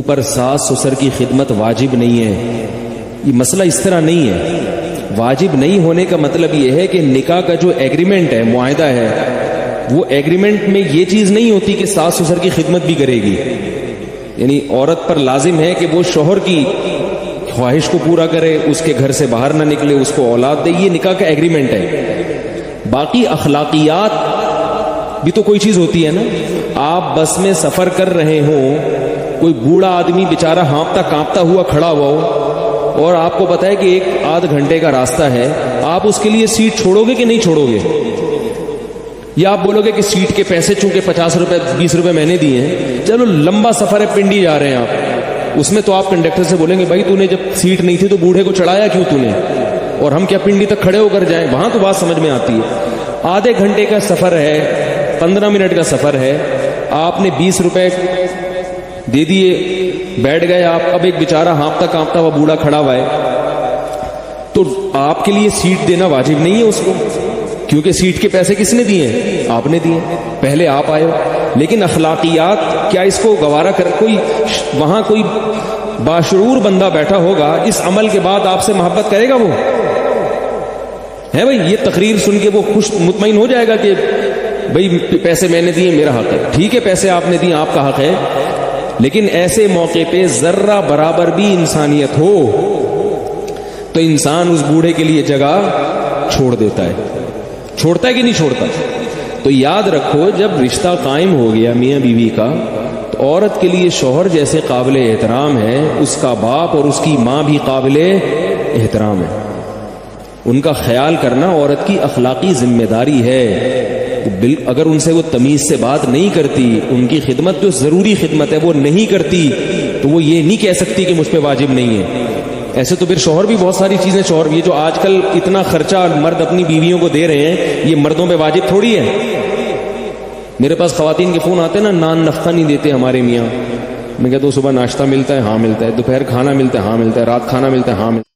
اوپر ساس سسر کی خدمت واجب نہیں ہے. یہ مسئلہ اس طرح نہیں ہے. واجب نہیں ہونے کا مطلب یہ ہے کہ نکاح کا جو ایگریمنٹ ہے, معاہدہ ہے, وہ ایگریمنٹ میں یہ چیز نہیں ہوتی کہ ساس سسر کی خدمت بھی کرے گی. یعنی عورت پر لازم ہے کہ وہ شوہر کی خواہش کو پورا کرے, اس کے گھر سے باہر نہ نکلے, اس کو اولاد دے. یہ نکاح کا ایگریمنٹ ہے. باقی اخلاقیات بھی تو کوئی چیز ہوتی ہے نا. آپ بس میں سفر کر رہے ہوں, کوئی بوڑھا آدمی بیچارہ ہانپتا کانپتا ہوا کھڑا ہوا ہو, اور آپ کو پتا ہے کہ 1-8 گھنٹے کا راستہ ہے, آپ اس کے لیے سیٹ چھوڑو گے کہ نہیں چھوڑو گے؟ یا آپ بولو گے کہ سیٹ کے پیسے چونکہ 50 روپے 20 روپے میں نے دیے ہیں, چلو لمبا سفر ہے, پنڈی جا رہے ہیں آپ, اس میں تو آپ کنڈکٹر سے بولیں گے بھائی تو نے جب سیٹ نہیں تھی تو بوڑھے کو چڑھایا کیوں تو نے, اور ہم کیا پنڈی تک کھڑے ہو کر جائیں؟ وہاں تو بات سمجھ میں آتی ہے. آدھے گھنٹے کا سفر ہے, 15 منٹ کا سفر ہے, آپ نے 20 روپے دے دیے, بیٹھ گئے آپ. اب ایک بیچارہ ہانپتا کانپتا ہوا بوڑھا کھڑا ہوا ہے, تو آپ کے لیے سیٹ دینا واجب نہیں ہے اس کو, کیونکہ سیٹ کے پیسے کس نے دیے ہیں؟ آپ نے دیے, پہلے آپ آئے. لیکن اخلاقیات کیا اس کو گوارا کر, کوئی وہاں کوئی باشعور بندہ بیٹھا ہوگا, اس عمل کے بعد آپ سے محبت کرے گا وہ ہے بھائی؟ یہ تقریر سن کے وہ خوش مطمئن ہو جائے گا کہ بھئی پیسے میں نے دیے, میرا حق ہے. ٹھیک ہے, پیسے آپ نے دیے, آپ کا حق ہے, لیکن ایسے موقع پہ ذرہ برابر بھی انسانیت ہو تو انسان اس بوڑھے کے لیے جگہ چھوڑ دیتا ہے. چھوڑتا ہے کہ نہیں چھوڑتا؟ تو یاد رکھو, جب رشتہ قائم ہو گیا میاں بیوی کا, تو عورت کے لیے شوہر جیسے قابل احترام ہے, اس کا باپ اور اس کی ماں بھی قابل احترام ہے. ان کا خیال کرنا عورت کی اخلاقی ذمہ داری ہے. اگر ان سے وہ تمیز سے بات نہیں کرتی, ان کی خدمت جو ضروری خدمت ہے وہ نہیں کرتی, تو وہ یہ نہیں کہہ سکتی کہ مجھ پہ واجب نہیں ہے. ایسے تو پھر شوہر بھی بہت ساری چیزیں, شوہر یہ جو آج کل اتنا خرچہ مرد اپنی بیویوں کو دے رہے ہیں, یہ مردوں پہ واجب تھوڑی ہے. میرے پاس خواتین کے فون آتے ہیں نا, نان نفقہ نہیں دیتے ہمارے میاں. میں کہتا ہوں صبح ناشتہ ملتا ہے؟ ہاں ملتا ہے. دوپہر کھانا ملتا ہے؟ ہاں ملتا ہے. رات کھانا ملتا ہے؟ ہاں ملتا ہے.